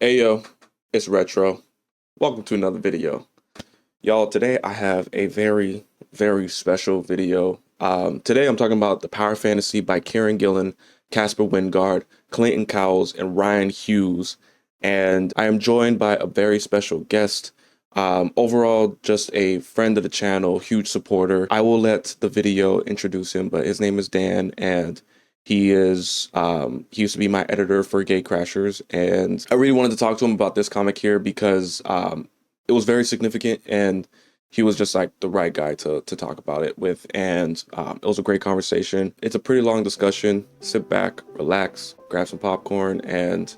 Hey yo, it's Retro. Welcome to another video. Y'all, today I have a very special video. Today I'm talking about The Power Fantasy by Kieran Gillen, Casper Wingard, Clayton Cowles, and Ryan Hughes. And I am joined by a very special guest. Overall, just a friend of the channel, huge supporter. I will let the video introduce him, but his name is Dan, and he used to be my editor for Gate Crashers, and I really wanted to talk to him about this comic here because it was very significant, and he was just like the right guy to talk about it with. And it was a great conversation. It's a pretty long discussion. Sit back, relax, grab some popcorn, and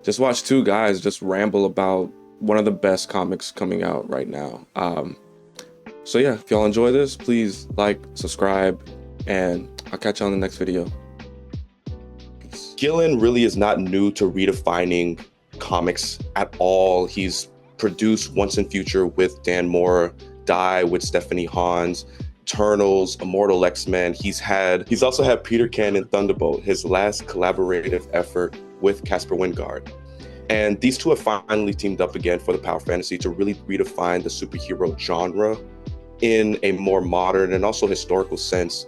just watch two guys just ramble about one of the best comics coming out right now. So yeah, if y'all enjoy this, please like, subscribe, and I'll catch you on the next video. Gillen really is not new to redefining comics at all. He's produced Once and Future with Dan Mora, Die with Stephanie Hans, Eternals, Immortal X-Men. He's also had Peter Cannon Thunderbolt, his last collaborative effort with Casper Wingard. And these two have finally teamed up again for the Power Fantasy to really redefine the superhero genre in a more modern and also historical sense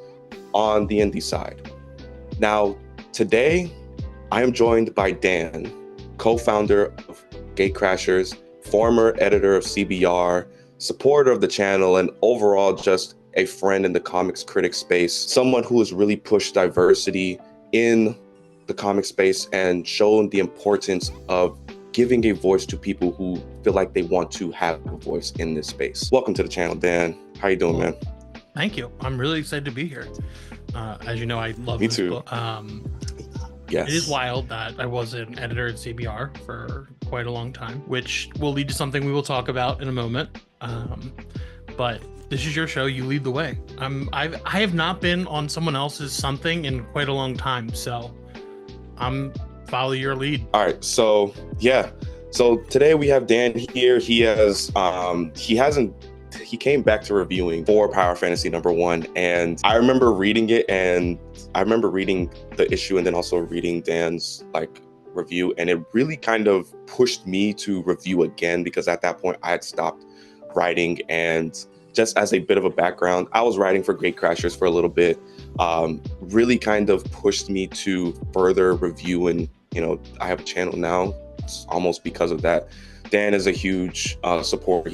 on the indie side. Now, today, I am joined by Dan, co-founder of Gate Crashers, former editor of CBR, supporter of the channel, and overall just a friend in the comics critic space, someone who has really pushed diversity in the comic space and shown the importance of giving a voice to people who feel like they want to have a voice in this space. Welcome to the channel, Dan. How you doing, man? Thank you. I'm really excited to be here. As you know, I love Me this too. book. Yes. It is wild that I was an editor at CBR for quite a long time, which will lead to something we will talk about in a moment. But this is your show. You lead the way. I have not been on someone else's something in quite a long time, so I'm follow your lead. All right. So yeah. So today we have Dan here. He came back to reviewing for Power Fantasy #1, and I remember reading it, and I remember reading the issue and then also reading Dan's review, and it really kind of pushed me to review again, because at that point I had stopped writing. And just as a bit of a background, I was writing for Gate Crashers for a little bit, really kind of pushed me to further review, and I have a channel now. It's almost because of that. Dan is a huge support.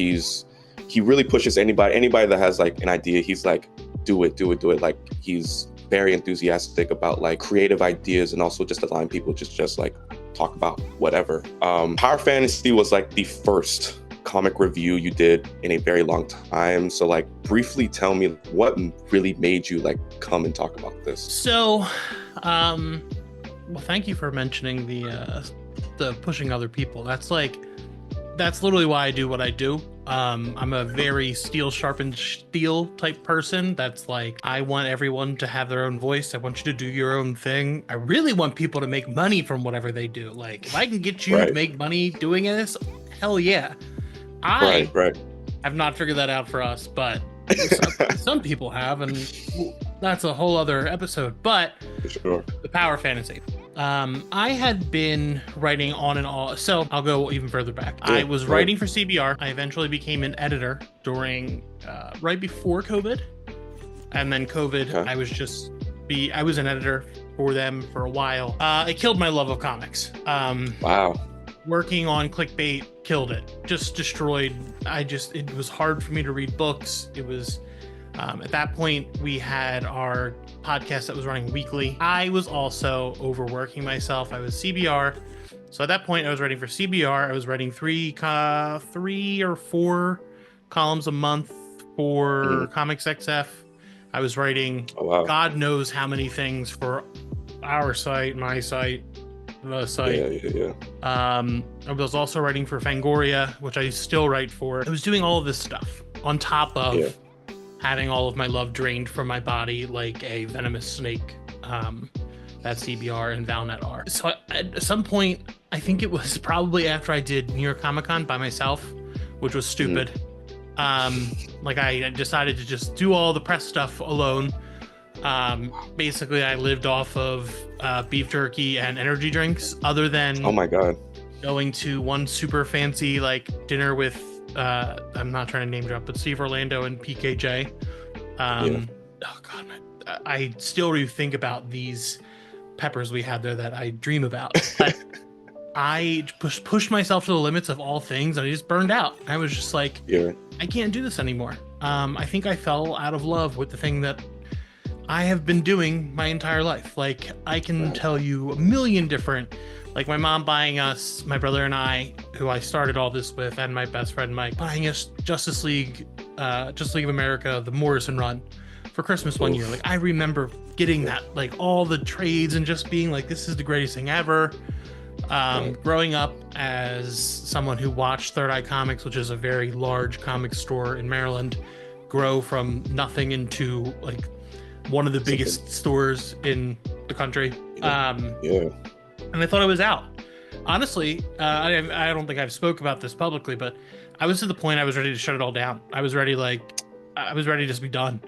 He really pushes anybody that has an idea. He's like, do it. Like, he's very enthusiastic about creative ideas, and also just allowing people just talk about whatever. Power Fantasy was the first comic review you did in a very long time. So briefly tell me what really made you come and talk about this. So, well, thank you for mentioning the pushing other people. That's literally why I do what I do. I'm a very steel sharpened steel type person. That's I want everyone to have their own voice. I want you to do your own thing. I really want people to make money from whatever they do. If I can get you to make money doing this, hell yeah. I have not figured that out for us, but some people have, and that's a whole other episode. But sure. The Power Fantasy. I had been writing on and off, so I'll go even further back. I was writing for CBR. I eventually became an editor during right before COVID, and then COVID. Okay. I was an editor for them for a while. It killed my love of comics. Wow. Working on clickbait killed it. Just destroyed. It was hard for me to read books. It was. At that point, we had our podcast that was running weekly. I was also overworking myself. I was CBR. So at that point, I was writing for CBR. I was writing three or four columns a month for Comics XF. I was writing God knows how many things for our site, my site, the site. Yeah. I was also writing for Fangoria, which I still write for. I was doing all of this stuff on top of having all of my love drained from my body like a venomous snake that CBR and Valnet are. So at some point, I think it was probably after I did New York Comic Con by myself, which was stupid. I decided to just do all the press stuff alone. Basically, I lived off of beef jerky and energy drinks, other than oh my god, going to one super fancy like dinner with I'm not trying to name drop, but Steve Orlando and PKJ. Yeah. Oh god, I still think about these peppers we had there that I dream about. But I pushed myself to the limits of all things, and I just burned out. I was just like, Yeah. I can't do this anymore. I think I fell out of love with the thing that I have been doing my entire life. Like, I can tell you a million different, like my mom buying us, my brother and I, who I started all this with, and my best friend Mike, buying us Justice League of America, the Morrison run for Christmas one year. Like, I remember getting that, like all the trades and just being like, this is the greatest thing ever. Growing up as someone who watched Third Eye Comics, which is a very large comic store in Maryland, grow from nothing into like one of the biggest stores in the country. And I thought I was out. Honestly, I don't think I've spoke about this publicly, but I was to the point I was ready to shut it all down. I was ready to just be done.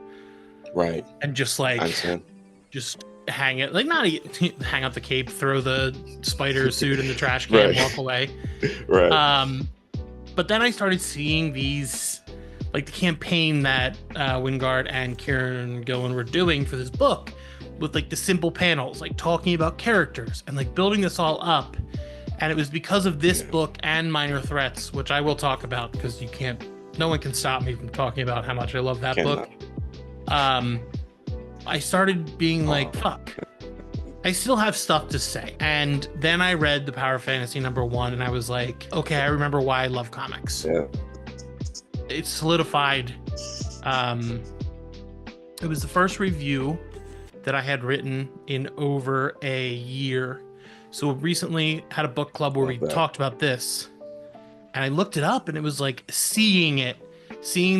Right. And just like, just hang it, like not hang up the cape, throw the spider suit in the trash can, walk away. Right. But then I started seeing these, like the campaign that Wingard and Kieran Gillen were doing for this book, with like the simple panels, like talking about characters and like building this all up. And it was because of this book and Minor Threats, which I will talk about because no one can stop me from talking about how much I love that book. I started being like, fuck, I still have stuff to say. And then I read the Power Fantasy #1 and I was like, okay, I remember why I love comics. Yeah. It solidified. It was the first review that I had written in over a year. So recently had a book club where we talked about this, and I looked it up and it was like seeing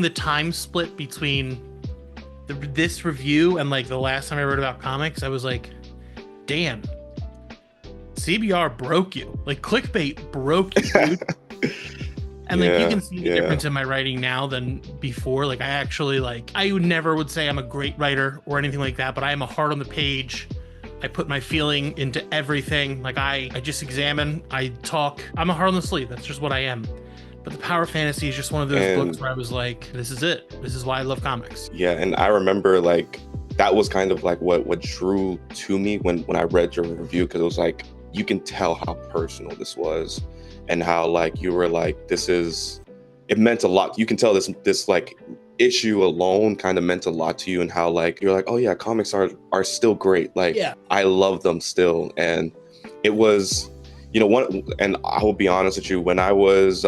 the time split between this review and like the last time I wrote about comics. I was like, damn, CBR broke you. Like clickbait broke you, dude. And like you can see the difference in my writing now than before. Like I actually I would say I'm a great writer or anything like that, but I am a heart on the page. I put my feeling into everything. Like I just examine, I talk. I'm a heart on the sleeve. That's just what I am. But the Power Fantasy is just one of those books where I was like, this is it. This is why I love comics. Yeah, and I remember like that was kind of like what drew to me when I read your review, because it was like you can tell how personal this was and how like you were like, it meant a lot. You can tell this like issue alone kind of meant a lot to you, and how like you're like, oh yeah, comics are still great. Like I love them still. And it was, and I will be honest with you, when I was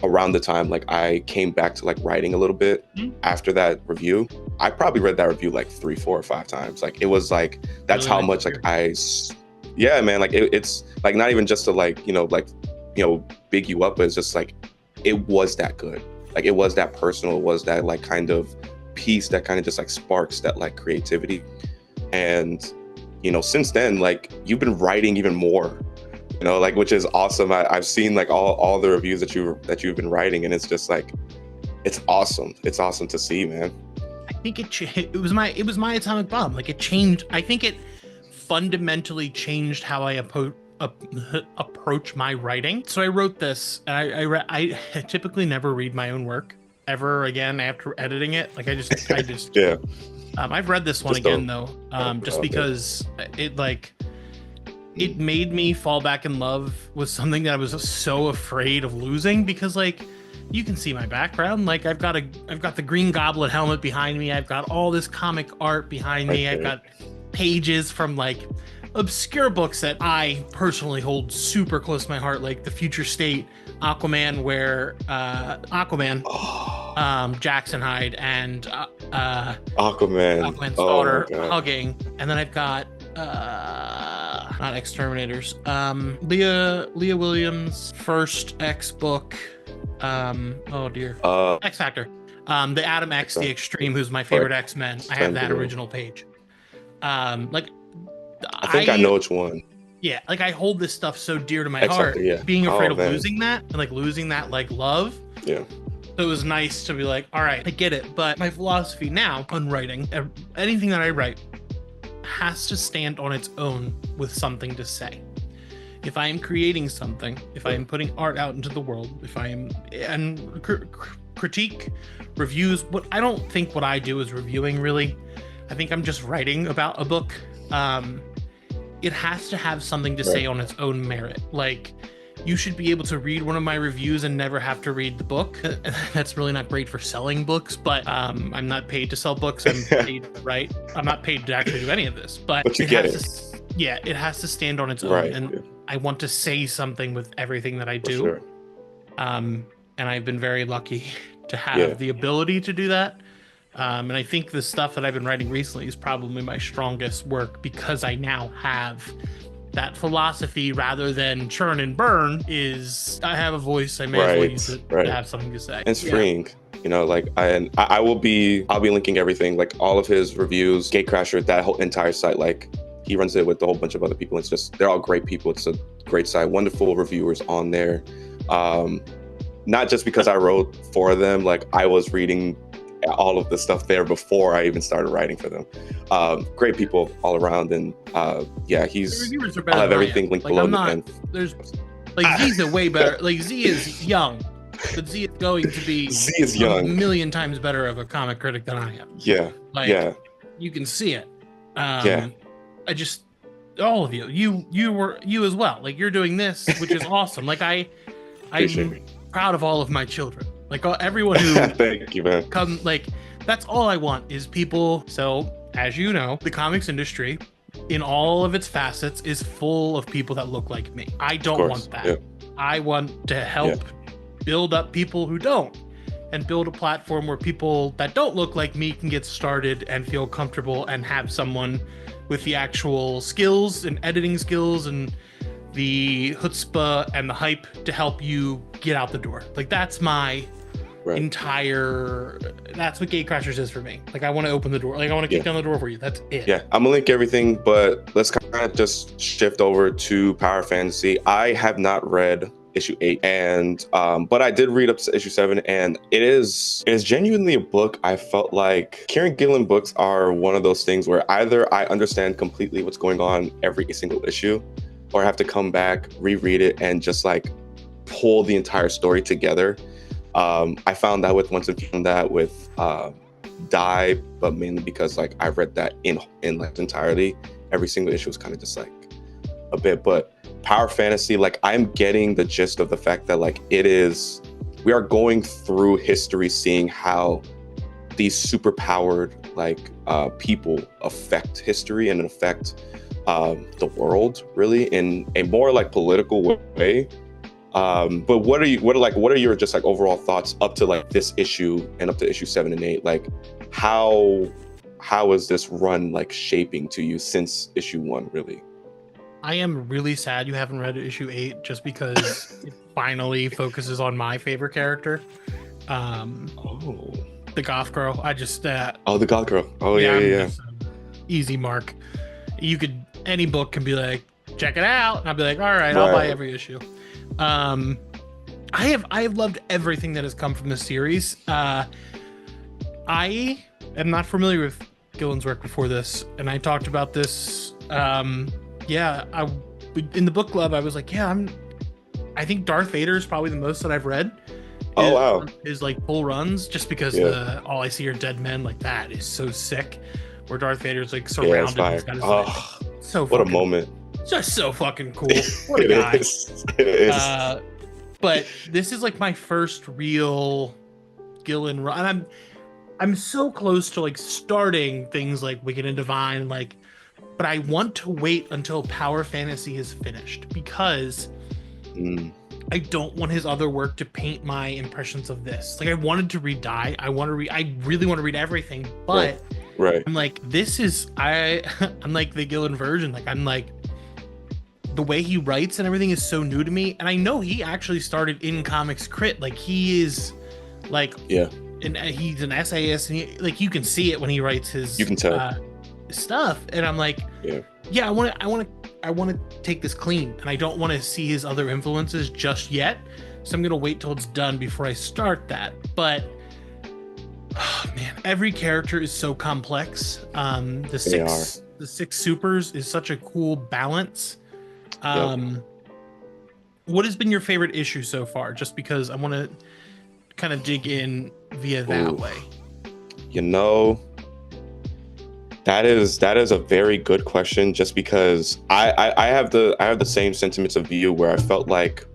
around the time like I came back to like writing a little bit after that review, I probably read that review like 3, 4, or 5 times. Like it was like, that's really how much like man, like it's like not even just to big you up, but it's just like it was that good. Like it was that personal. It was that like kind of piece that kind of just like sparks that like creativity. And since then, like you've been writing even more, like, which is awesome. I've seen like all the reviews that you've been writing, and it's just like, it's awesome. It's awesome to see, man. I think it was my atomic bomb. Like it changed. I think it fundamentally changed how I approach my writing. So I wrote this, and I typically never read my own work ever again after editing it. Like I just yeah. I've read this one again though, just because it made me fall back in love with something that I was so afraid of losing, because like you can see my background. Like I've got the Green Goblin helmet behind me. I've got all this comic art behind me. I've got pages from like obscure books that I personally hold super close to my heart, like The Future State, Aquaman, where Jackson Hyde and Aquaman's daughter hugging. And then I've got not Exterminators, Leah Williams' first X book, X Factor, the Adam X, the Extreme, who's my favorite X-Men. I have that original page. I think I know which one. Yeah, like I hold this stuff so dear to my heart. Being afraid of losing that, and like losing that like love. Yeah. So it was nice to be like, all right, I get it. But my philosophy now on writing, anything that I write has to stand on its own with something to say. if I am creating something, if I am putting art out into the world, if I am and critique, reviews, what I don't think what I do is reviewing really. I think I'm just writing about a book. It has to have something to say on its own merit. Like, you should be able to read one of my reviews and never have to read the book. That's really not great for selling books, but I'm not paid to sell books. I'm paid to write. I'm not paid to actually do any of this, but you get it. It has to stand on its own. And I want to say something with everything that I do. Sure. And I've been very lucky to have the ability to do that. And I think the stuff that I've been writing recently is probably my strongest work, because I now have that philosophy rather than churn and burn. Is I have a voice, I may as well use it to have something to say. And it's freeing, you know, like I'll be linking everything, like all of his reviews, Gatecrasher, that whole entire site. Like, he runs it with a whole bunch of other people. It's just, they're all great people. It's a great site, wonderful reviewers on there. Not just because I wrote for them, like I was reading all of the stuff there before I even started writing for them. Great people all around, and he's. I'll have everything linked below. There's like Z's a way better. Like, Z is young, but Z is going to be a million times better of a comic critic than I am. You can see it. I just, all of you as well. Like, you're doing this, which is awesome. Like, I'm proud of all of my children. Like, everyone who thank you, man. Like, that's all I want is people. So, as you know, the comics industry, in all of its facets, is full of people that look like me. I don't want that. I want to help build up people who don't, and build a platform where people that don't look like me can get started and feel comfortable and have someone with the actual skills and editing skills and the chutzpah and the hype to help you get out the door. Like, that's my that's what Gatecrashers is for me. Like, I want to open the door. Like, I want to kick down the door for you. That's it. I'm gonna link everything, but let's kind of just shift over to Power Fantasy. I have not read issue 8, and but I did read up to issue 7, and it is genuinely a book. I felt like Kieran Gillen books are one of those things where either I understand completely what's going on every single issue, or I have to come back, reread it, and just like pull the entire story together. I found that with Once and found that with Die, but mainly because like I read that in like entirety. Every single issue was kind of just like a bit, but Power Fantasy, like, I'm getting the gist of the fact that like we are going through history, seeing how these super powered like people affect history and affect the world really in a more like political way. But what are your just like overall thoughts up to like this issue and up to issue 7 and 8? Like, how is this run like shaping to you since issue 1 really? I am really sad you haven't read issue 8, just because it finally focuses on my favorite character. The goth girl. I just the goth girl. Yeah. Easy mark. Any book can be like, check it out, and I'll be like, all right, I'll buy every issue. I have loved everything that has come from this series. I am not familiar with Gillen's work before this, and I talked about this. In the book club, I was like, I think Darth Vader is probably the most that I've read. His like full runs, just because all I see are dead men. Like, that is so sick. Where Darth Vader's like surrounded. He's got his what a moment. Just so fucking cool. What a guy. It is. But this is like my first real Gillen run. And I'm so close to like starting things like Wicked and Divine, like, but I want to wait until Power Fantasy is finished, because I don't want his other work to paint my impressions of this. Like, I wanted to read Die. I really want to read everything, but I'm like, I'm like the Gillen version. Like, I'm like, the way he writes and everything is so new to me. And I know he actually started in comics crit. Like, he is like, and he's an essayist, and you can see it when he writes his, you can tell stuff. And I'm like, I want to take this clean, and I don't want to see his other influences just yet. So I'm going to wait till it's done before I start that. But man, every character is so complex. The six supers is such a cool balance. what has been your favorite issue so far? Just because I want to kind of dig in via that way. You know, that is a very good question. Just because I have the same sentiments of you, where I felt like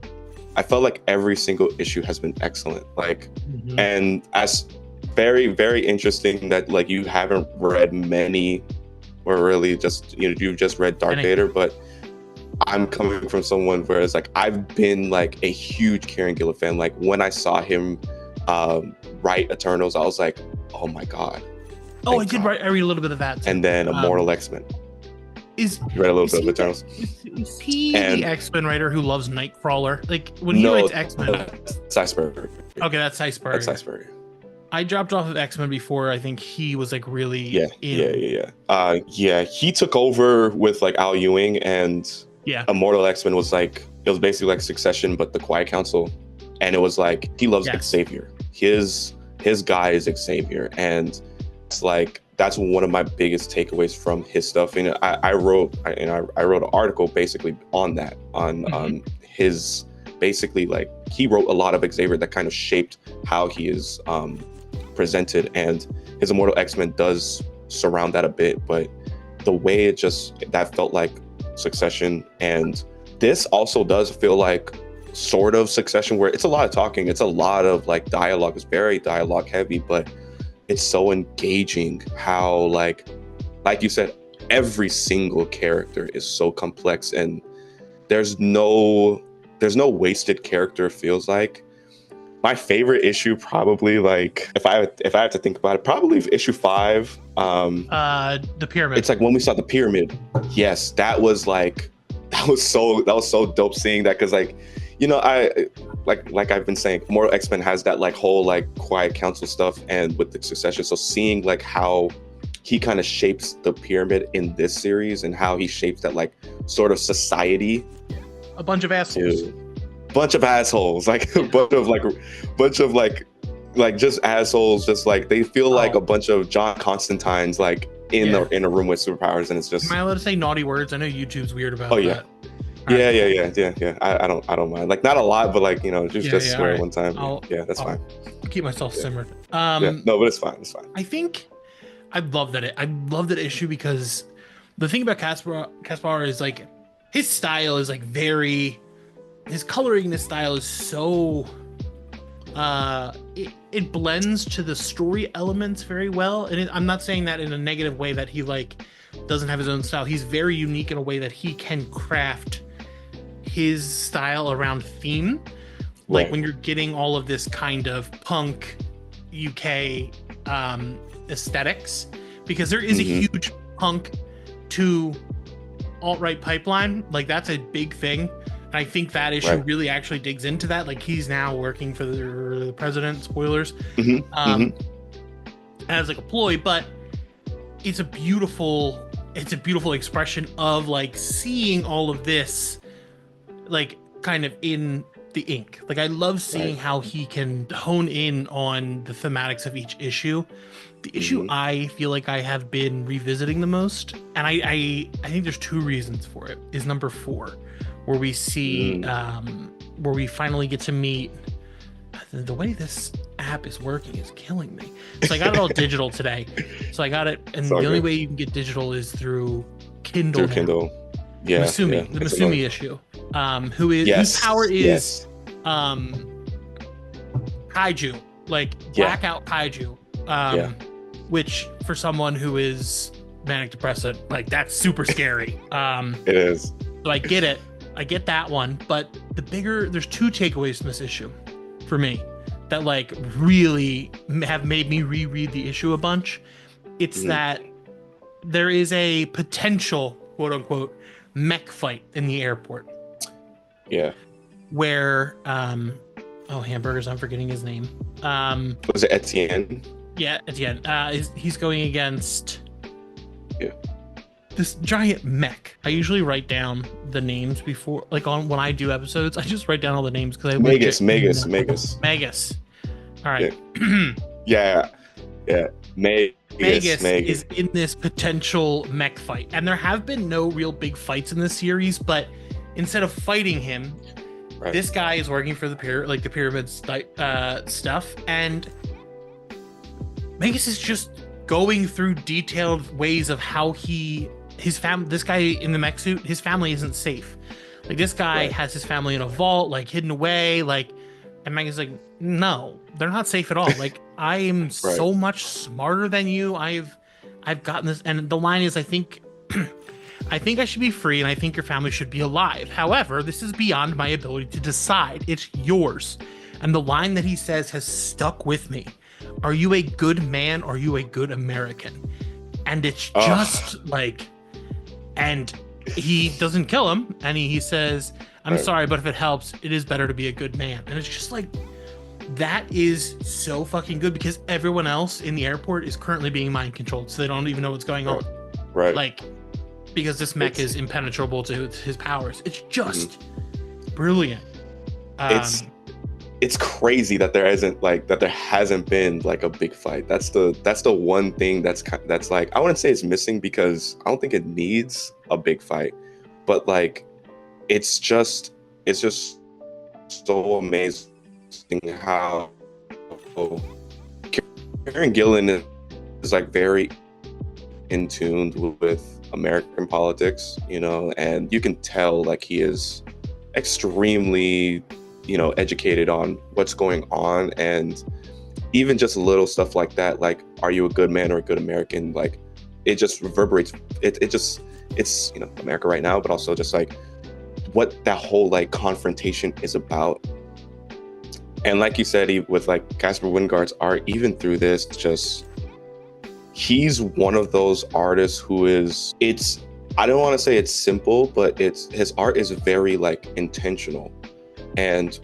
every single issue has been excellent. Like, and as very, very interesting that like you haven't read many, or really just you've just read Dark Vader, but I'm coming from someone where it's like I've been like a huge Kieran Gillen fan. Like when I saw him write Eternals, I was like, oh my god. Oh, I read a little bit of that too. And then Immortal X-Men. You read a little bit of Eternals. Is he the X-Men writer who loves Nightcrawler? Like when he writes X-Men, that's Iceberg. Okay, that's Iceberg. That's Iceberg. I dropped off of X-Men before. I think he was like really yeah. He took over with like Al Ewing, and Immortal X-Men was like, it was basically like Succession but the Quiet Council, and it was like he loves Xavier. His guy is Xavier, and it's like that's one of my biggest takeaways from his stuff. And I wrote an article basically on that, on his, basically like he wrote a lot of Xavier that kind of shaped how he is presented, and his Immortal X-Men does surround that a bit, but the way it just, that felt like Succession, and this also does feel like sort of Succession, where it's a lot of talking, it's a lot of like dialogue, it's very dialogue heavy, but it's so engaging how like you said, every single character is so complex, and there's no wasted character, feels like. My favorite issue, probably, like if I had to think about it, probably issue 5. The pyramid. It's like when we saw the pyramid. Yes, that was so dope seeing that, because like, I like I've been saying, Immortal X-Men has that like whole like Quiet Council stuff, and with the Succession. So seeing like how he kind of shapes the pyramid in this series, and how he shapes that like sort of society. A bunch of assholes. Like a bunch of just assholes, just like they feel like a bunch of John Constantines like in a room with superpowers, and it's just. Am I allowed to say naughty words? I know YouTube's weird about that. Yeah. I don't mind. Like not a lot, but like just swear one time. That's fine. I'll keep myself simmered. No, but it's fine. I think I love that issue, because the thing about Caspar is like his style is like very. His coloring in his style is so it blends to the story elements very well, and I'm not saying that in a negative way, that he like doesn't have his own style. He's very unique in a way that he can craft his style around theme, like when you're getting all of this kind of punk UK aesthetics, because there is a huge punk to alt-right pipeline, like that's a big thing. I think that issue really actually digs into that. Like he's now working for the president, spoilers, as like a ploy, but it's a beautiful expression of like seeing all of this like kind of in the ink. Like I love seeing how he can hone in on the thematics of each issue. The issue I feel like I have been revisiting the most, and I think there's 2 reasons for it, is number 4. Where we see, where we finally get to meet. The way this app is working is killing me. So I got it all digital today. So I got it, and the only way you can get digital is through Kindle. Through Kindle, the Masumi issue. Whose power is kaiju, like blackout kaiju. Which for someone who is manic depressive, like that's super scary. It is. So I get it. I get that one, but there's 2 takeaways from this issue for me that like really have made me reread the issue a bunch. It's that there is a potential, quote unquote, mech fight in the airport. Yeah. Where, hamburgers, I'm forgetting his name. Was it Etienne? Yeah, Etienne. He's going against. Yeah. This giant mech. I usually write down the names before, like when I do episodes, I just write down all the names because I Magus. All right. Yeah. Magus is in this potential mech fight, and there have been no real big fights in this series. But instead of fighting him, Right. This guy is working for the pyramid stuff, and Magus is just going through detailed ways of how his family. This guy in the mech suit, his family isn't safe. Like, this guy has his family in a vault, like hidden away, like, and Magus is like, no, they're not safe at all. Like, I am so much smarter than you. I've gotten this, and the line is, I think I should be free, and I think your family should be alive. However, this is beyond my ability to decide. It's yours. And the line that he says has stuck with me. Are you a good man, or are you a good American? And it's just like, and he doesn't kill him, and he says, I'm sorry, but if it helps, it is better to be a good man. And it's just like, that is so fucking good, because everyone else in the airport is currently being mind controlled, so they don't even know what's going on. Right. Like, because this mech is impenetrable to his powers. It's just brilliant. It's crazy that there hasn't been like a big fight. That's the one thing that's like, I wouldn't say it's missing, because I don't think it needs a big fight, but like it's just so amazing how Karen Gillan is like very in tune with American politics, you know, and you can tell like he is extremely, you know, educated on what's going on, and even just little stuff like that, like, are you a good man or a good American? Like, it just reverberates. It's you know, America right now, but also just like what that whole like confrontation is about. And like you said, with like Casper Wingard's art, even through this, just he's one of those artists who is, I don't want to say it's simple, but his art is very like intentional. And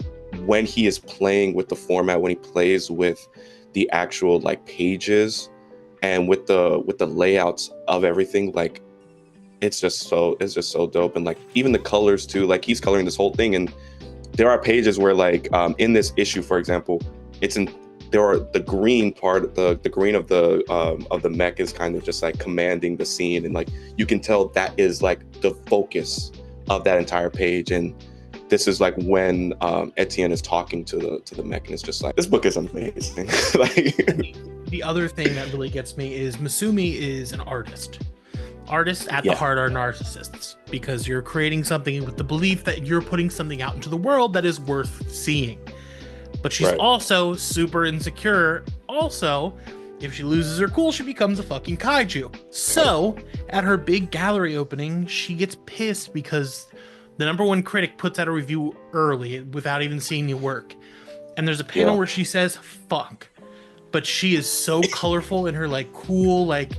when he is playing with the format, when he plays with the actual like pages and with the layouts of everything, like it's just so dope. And like even the colors too, like he's coloring this whole thing, and there are pages where like in this issue, for example, there are the green part, the green of the mech is kind of just like commanding the scene, and like you can tell that is like the focus of that entire page. And this is like when Etienne is talking to the mech, and it's just like, this book is amazing. Like, the other thing that really gets me is Masumi is an artist. Artists at the heart are narcissists, because you're creating something with the belief that you're putting something out into the world that is worth seeing. But she's also super insecure. Also, if she loses her cool, she becomes a fucking kaiju. So at her big gallery opening, she gets pissed because the #1 critic puts out a review early without even seeing the work. And there's a panel where she says, fuck. But she is so colorful in her like cool, like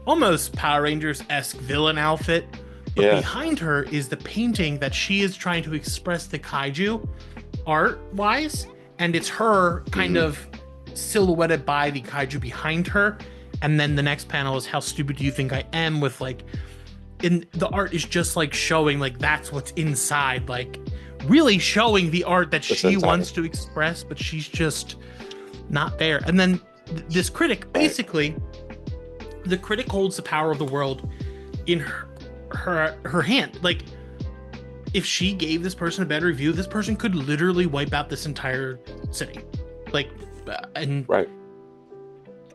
almost Power Rangers-esque villain outfit. But behind her is the painting that she is trying to express the kaiju art-wise. And it's her kind of silhouetted by the kaiju behind her. And then the next panel is How Stupid Do You Think I Am, with like, in the art is just like showing like that's what's inside, like really showing the art that she wants to express, but she's just not there. And then this critic, basically, the critic holds the power of the world in her hand. Like, if she gave this person a bad review, this person could literally wipe out this entire city. Like,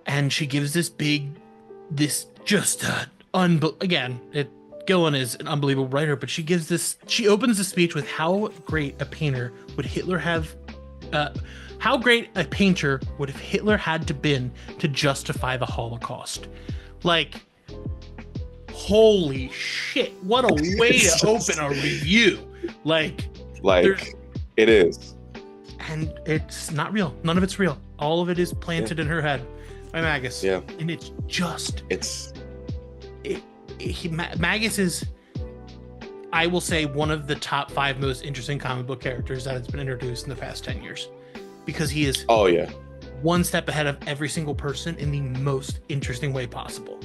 and she gives Gillen is an unbelievable writer, but she opens the speech with how great a painter would Hitler have, how great a painter would have Hitler had to been to justify the Holocaust. Like, holy shit, what a way to open a review. Like it is. And it's not real. None of it's real. All of it is planted in her head by Magus. Yeah. And it's just... Magus is, I will say, one of the top 5 most interesting comic book characters that has been introduced in the past 10 years. Because he is one step ahead of every single person in the most interesting way possible.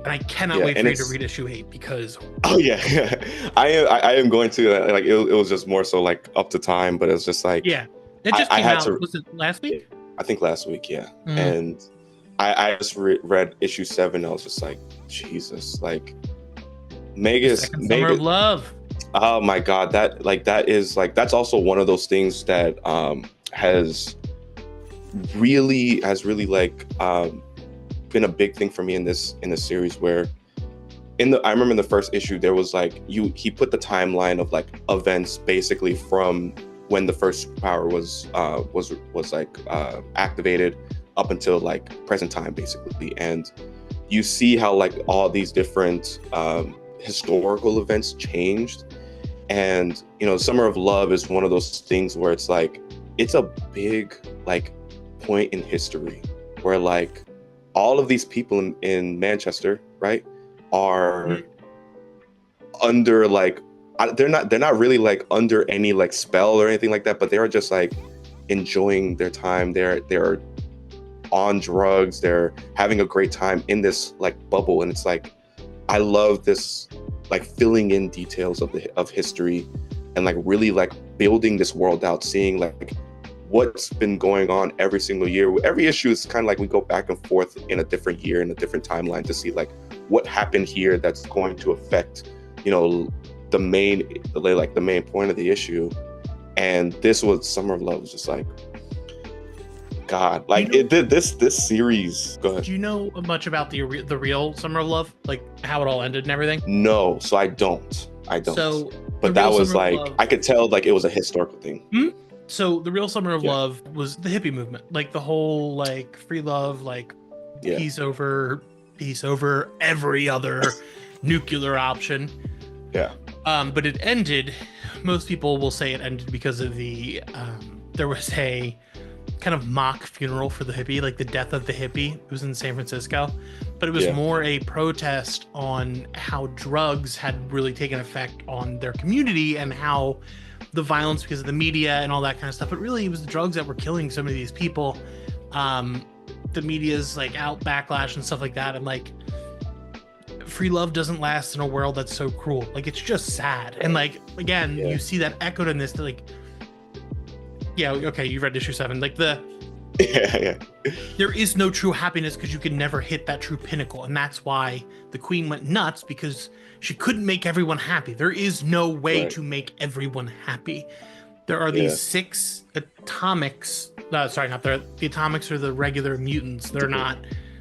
And I cannot wait for you to read issue 8, because... I am going to, like, it was just more so like up to time, but it's just like... Yeah. It just came out. Was it last week? I think last week, And I just read issue 7. I was just like, Jesus, like Summer of Love. Oh my God, that's also one of those things that has really been a big thing for me in this series, where I remember in the first issue there was like he put the timeline of like events basically from when the first power was activated up until like present time basically, and you see how like all these different historical events changed. And Summer of Love is one of those things where it's like it's a big like point in history where like all of these people in Manchester, right, are under like they're not really like under any like spell or anything like that, but they are just like enjoying their time. They're on drugs, they're having a great time in this like bubble, and it's like I love this like filling in details of history and like really like building this world out, seeing like what's been going on every single year. Every issue is kind of like we go back and forth in a different year, in a different timeline, to see like what happened here that's going to affect the main point of the issue. And this was Summer of Love was just like, God, like it did this series. Go ahead. Do you know much about the real Summer of Love, like how it all ended and everything? No, so I don't. So, but that was like I could tell like it was a historical thing. So the real Summer of Love was the hippie movement, like the whole like free love, like peace over every other nuclear option. Yeah. But it ended. Most people will say it ended because of there was a kind of mock funeral for the hippie, like the death of the hippie. It was in San Francisco, but it was more a protest on how drugs had really taken effect on their community and how the violence because of the media and all that kind of stuff. But really, it was the drugs that were killing so many of these people. The media's like backlash and stuff like that, and like free love doesn't last in a world that's so cruel. Like it's just sad, and like again, you see that echoed in this. Like, okay, you read issue 7. Like there is no true happiness because you can never hit that true pinnacle, and that's why the queen went nuts, because she couldn't make everyone happy. There is no way to make everyone happy. There are these 6 atomics. Sorry, not the atomics are the regular mutants. They're not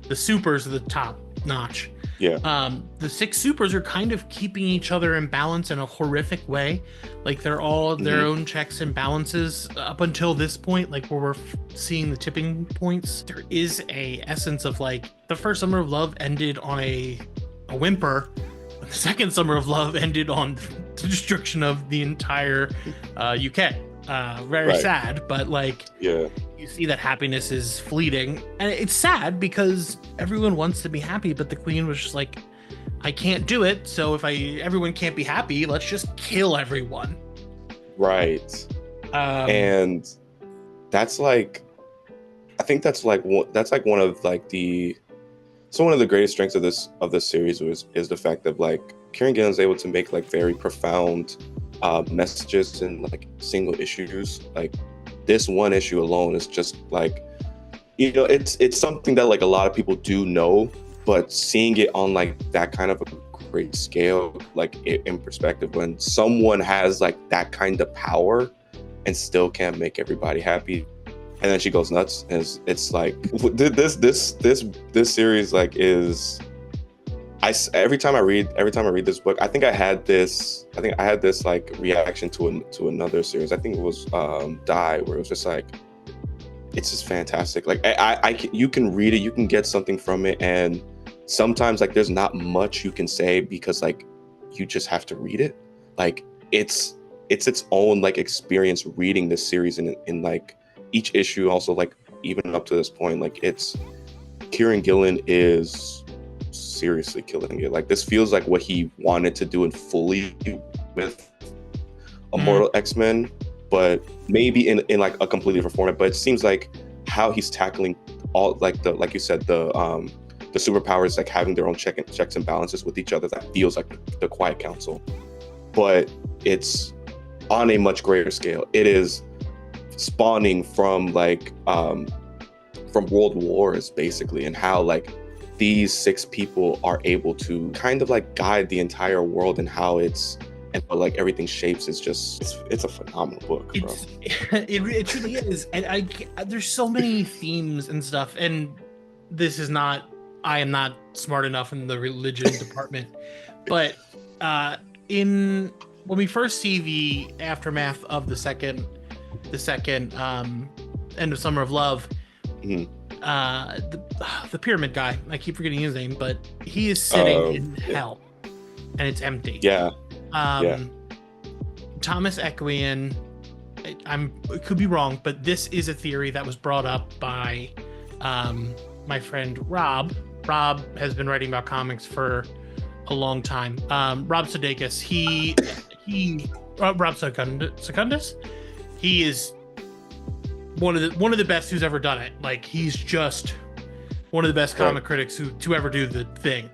the supers are the top notch. The 6 supers are kind of keeping each other in balance in a horrific way. Like they're all their own checks and balances up until this point, like where we're seeing the tipping points. There is a essence of like the first Summer of Love ended on a whimper. The second Summer of Love ended on the destruction of the entire UK. Very sad, but like you see that happiness is fleeting, and it's sad because everyone wants to be happy, but the queen was just like, I can't do it, so if everyone can't be happy, let's just kill everyone. Right. And that's like, I think that's like one of like one of the greatest strengths of this series is the fact that like Kieran Gillen is able to make like very profound messages in like single issues. Like this one issue alone is just like, it's something that like a lot of people do know, but seeing it on like that kind of a great scale, like in perspective, when someone has like that kind of power and still can't make everybody happy, and then she goes nuts, and it's like this series like is. Every time I read this book, I think I had this like reaction to another series. I think it was Die, where it was just like, it's just fantastic. Like you can read it, you can get something from it, and sometimes like there's not much you can say because like you just have to read it. Like it's its own like experience reading this series in like each issue. Also like even up to this point, like it's Kieran Gillen is seriously killing it. Like this feels like what he wanted to do and fully with Immortal X-Men, but maybe in like a completely different format. But it seems like how he's tackling all like you said, the superpowers like having their own checks and balances with each other. That feels like the Quiet Council, but it's on a much greater scale. It is spawning from like from world wars basically, and how like these 6 people are able to kind of like guide the entire world, and how it's and like everything shapes is just it's a phenomenal book, bro. It truly is, and there's so many themes and stuff, and this is not, I am not smart enough in the religion department, but when we first see the aftermath of the second End of Summer of Love, the pyramid guy, I keep forgetting his name, but he is sitting in hell and it's empty. Thomas Equian, it could be wrong, but this is a theory that was brought up by my friend Rob. Rob has been writing about comics for a long time. Rob Sudeikis, Rob Secundus, he is one of the best who's ever done it. Like, he's just one of the best comic critics to ever do the thing.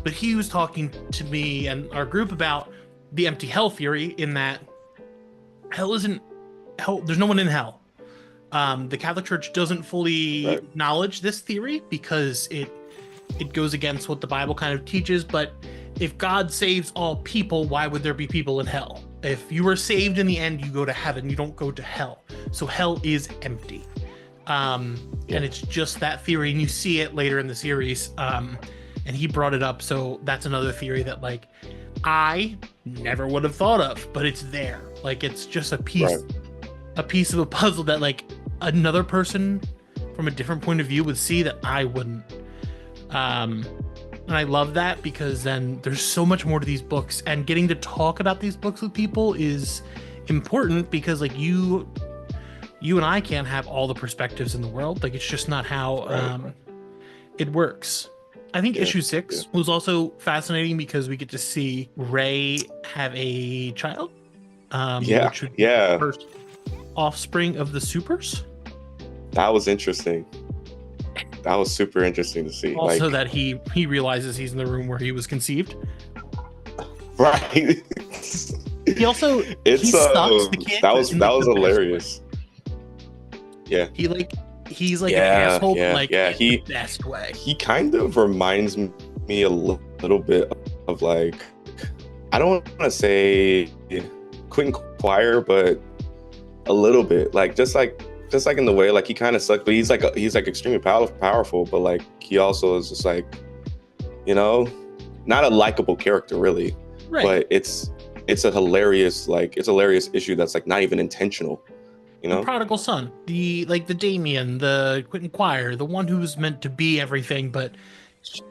But he was talking to me and our group about the empty hell theory, in that hell isn't hell. There's no one in hell. The Catholic Church doesn't fully acknowledge this theory because it goes against what the Bible kind of teaches. But if God saves all people, why would there be people in hell? If you are saved in the end, you go to heaven, you don't go to hell. So hell is empty. And it's just that theory, and you see it later in the series. And he brought it up, so that's another theory that, like, I never would have thought of, but it's there. Like, it's just a piece of a puzzle that, like, another person from a different point of view would see that I wouldn't. And I love that, because then there's so much more to these books, and getting to talk about these books with people is important, because, like, you and I can't have all the perspectives in the world. Like, it's just not how it works. I think issue 6 was also fascinating because we get to see Ray have a child. Which would be the first offspring of the Supers. That was interesting. That was super interesting to see. Also, that he realizes he's in the room where he was conceived. Right. He also he stalks the kid. That was hilarious. Yeah. He's like an asshole, the best way. He kind of reminds me a little bit of, like, I don't want to say Quentin Quire, but a little bit, like just like in the way, like, he kind of sucks, but he's like extremely powerful, but, like, he also is just, like, you know, not a likable character really, but it's a hilarious issue that's, like, not even intentional. You know? The prodigal son, the Damien, the Quentin Quire, the one who's meant to be everything, but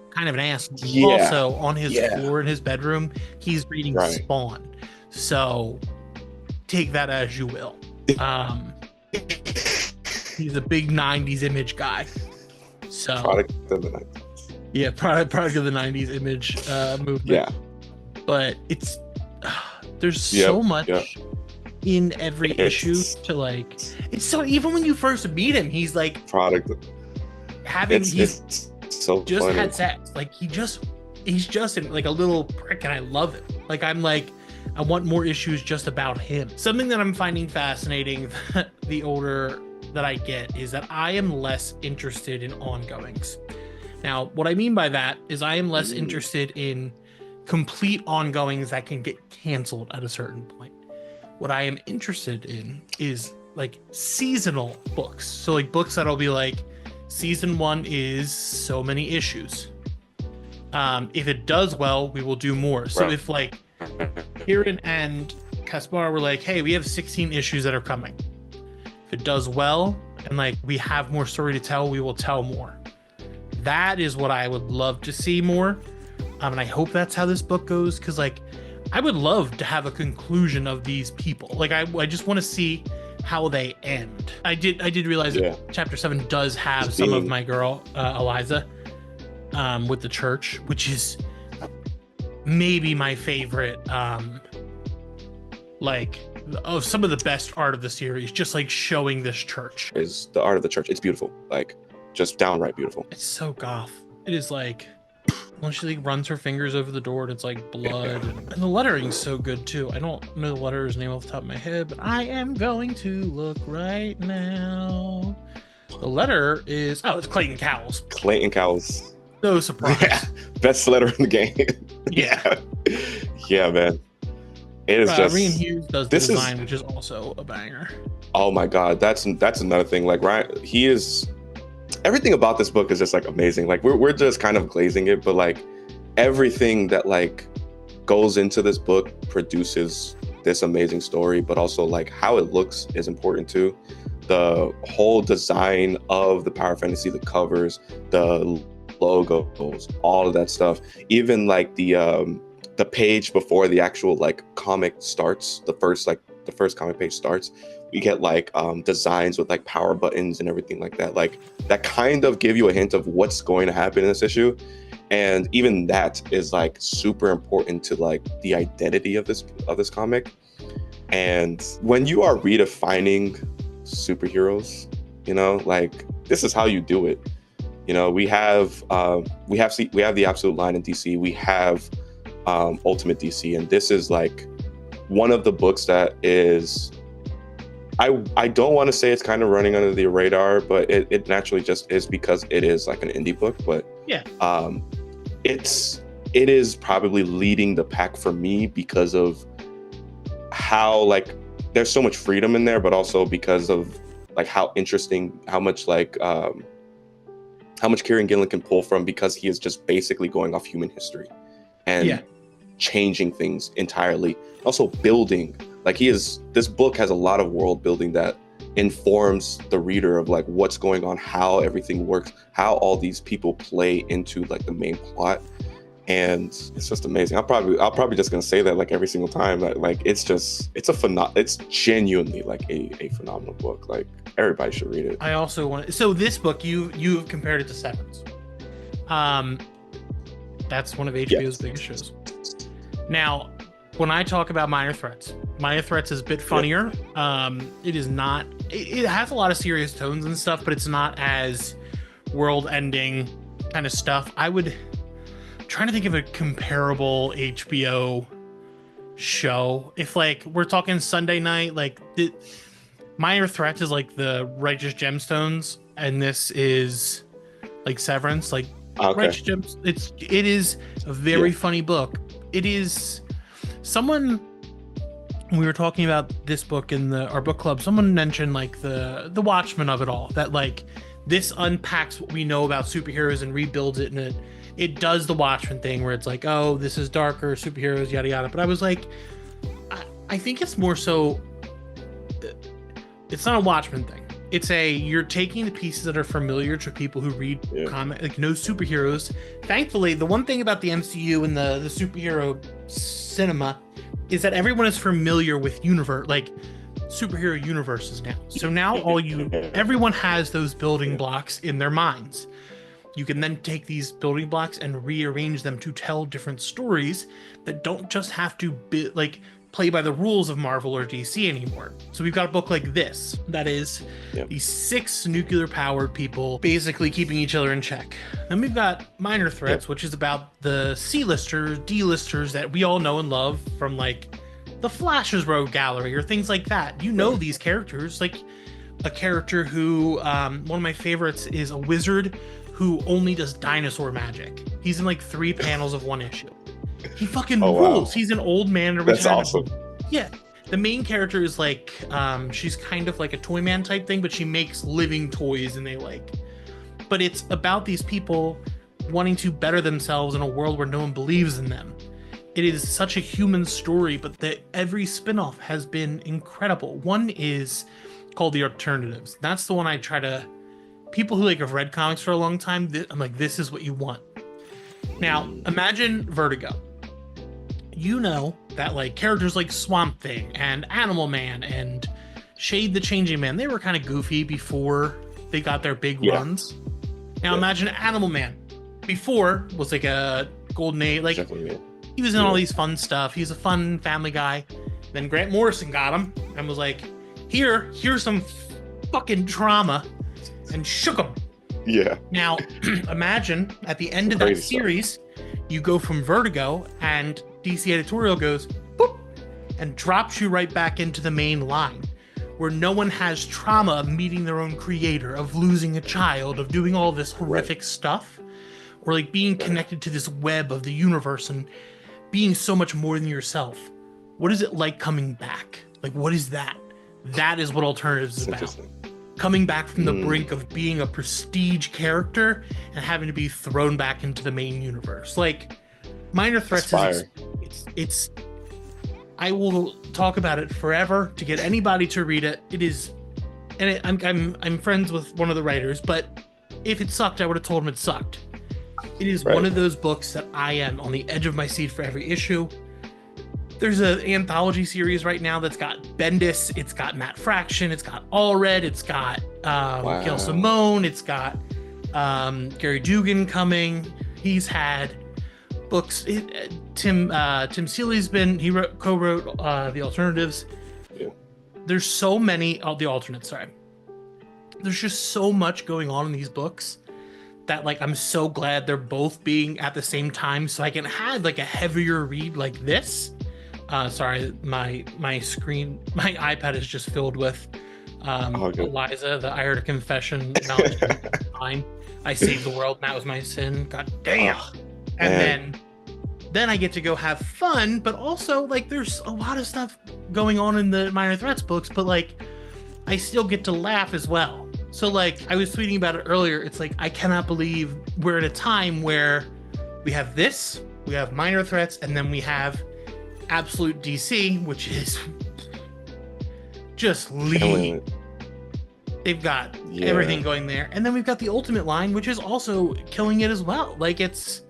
kind of an asshole. Also, on his floor in his bedroom, he's reading Spawn. So take that as you will. He's a big 90s image guy. So product of the 90s. Yeah, product of the 90s image movement. Yeah. But it's there's so much in every issue to, like, it's so, even when you first meet him, he's like product having it's so just funny. Had sex, like, he's just like a little prick, and I love it. Like, I'm like, I want more issues just about him. Something that I'm finding fascinating the older that I get is that I am less interested in ongoings. Now, what I mean by that is I am less interested in complete ongoings that can get canceled at a certain point. What I am interested in is, like, seasonal books. So, like, books that'll be like, season 1 is so many issues. If it does well, we will do more. So if, like, Kieran and Caspar were like, hey, we have 16 issues that are coming. If it does well and, like, we have more story to tell, we will tell more. That is what I would love to see more. And I hope that's how this book goes, because, like, I would love to have a conclusion of these people. Like, I just want to see how they end. I did realize that chapter 7 does have some of my girl Eliza with the church, which is maybe my favorite, like, of some of the best art of the series. Just, like, showing this church is the art of the church. It's beautiful, like, just downright beautiful. It's so goth. It is, like, when she, like, runs her fingers over the door and it's like blood, and the lettering's so good too. I don't know the letterer's name off the top of my head, but I am going to look right now. The letterer is it's Clayton Cowles. Clayton Cowles. No surprise. Yeah. Best letter in the game. Yeah. Yeah, man. It is Rian just, Hughes does the this is, design, which is also a banger. oh my God, that's another thing. Like Ryan, he is, everything about this book is just like amazing. Like we're just kind of glazing it, but like everything that like goes into this book produces this amazing story, but also like how it looks is important too. The whole design of the power fantasy, the covers, the logos, all of that stuff. Even like the page before the actual like comic starts, the first comic page starts, we get like designs with like power buttons and everything like that. Like that kind of give you a hint of what's going to happen in this issue. And even that is like super important to like the identity of this comic. And when you are redefining superheroes, you know, like this is how you do it. You know, we have the Absolute line in DC. We have Ultimate DC, and this is like one of the books that is. I don't want to say it's kind of running under the radar, but it naturally just is because it is like an indie book. But Yeah. It is probably leading the pack for me because of how like there's so much freedom in there, but also because of like how interesting, how much Kieran Gillen can pull from, because he is just basically going off human history and changing things entirely. Also building, like this book has a lot of world building that informs the reader of like what's going on, how everything works, how all these people play into like the main plot. And it's just amazing. I'll probably just gonna say that like every single time, that like it's genuinely like a phenomenal book. Like everybody should read it. I also want, so this book you've compared it to Severance. That's one of HBO's biggest shows. Now, when I talk about Minor Threats is a bit funnier. It is not, it has a lot of serious tones and stuff, but it's not as world ending kind of stuff. Trying to think of a comparable HBO show. If like we're talking Sunday night, like Minor Threats is like the Righteous Gemstones, and this is like Severance. Like Righteous Gems, it is a very funny book. It is someone, we were talking about this book in our book club, someone mentioned like the Watchmen of it all, that like this unpacks what we know about superheroes and rebuilds it, and it does the Watchmen thing where it's like, oh, this is darker, superheroes, yada yada. But I was like, I think it's more so, it's not a Watchmen thing. It's you're taking the pieces that are familiar to people who read comic, like no superheroes. Thankfully, the one thing about the MCU and the superhero cinema is that everyone is familiar with superhero universes now. So now everyone has those building blocks in their minds. You can then take these building blocks and rearrange them to tell different stories that don't just have to play by the rules of Marvel or DC anymore. So we've got a book like this that is these 6 nuclear-powered people basically keeping each other in check. Then we've got Minor Threats, which is about the C-listers, D-listers that we all know and love from like the Flash's Rogue Gallery or things like that. You know these characters, like a character who, one of my favorites is a wizard who only does dinosaur magic. He's in like 3 panels of one issue. He fucking rules. Wow. He's an old man. That's awesome. Yeah. The main character is like, she's kind of like a toy man type thing, but she makes living toys and but it's about these people wanting to better themselves in a world where no one believes in them. It is such a human story, but every spinoff has been incredible. One is called The Alternatives. That's the one I try to, people who like have read comics for a long time, I'm like, this is what you want. Now, imagine Vertigo. You know that like characters like Swamp Thing and Animal Man and Shade the Changing Man, they were kind of goofy before they got their big runs. Now imagine Animal Man. Before was like a golden age, like he was in all these fun stuff. He's a fun family guy. Then Grant Morrison got him and was like, here's some fucking trauma, and shook him. Yeah. Now, imagine at the end of that series, you go from Vertigo and DC editorial goes, boop, and drops you right back into the main line, where no one has trauma of meeting their own creator, of losing a child, of doing all this horrific stuff, or like being connected to this web of the universe and being so much more than yourself. what is it like coming back? Like, what is that? That is what Alternatives is about. Coming back from the brink of being a prestige character and having to be thrown back into the main universe. Like, Minor Threats is it's I will talk about it forever to get anybody to read it. It is, and I'm friends with one of the writers, but if it sucked, I would have told him it sucked. It is one of those books that I am on the edge of my seat for every issue. There's an anthology series right now that's got Bendis, it's got Matt Fraction, it's got Allred, it's got Gail Simone, it's got Gary Dugan coming. He's had books. Tim Seeley's co-wrote the Alternatives. Yeah. There's so many the alternates. Sorry, there's just so much going on in these books that like I'm so glad they're both being at the same time, so I can have like a heavier read like this. Sorry, my iPad is just filled with Eliza, the I Heard a Confession. Fine. I saved the world, and that was my sin. God damn. And then I get to go have fun, but also like there's a lot of stuff going on in the Minor Threats books, but like I still get to laugh as well. So like I was tweeting about it earlier. It's like I cannot believe we're at a time where we have this, we have Minor Threats, and then we have Absolute DC, which is just lead. They've got everything going there, and then we've got the Ultimate line, which is also killing it as well. Like it's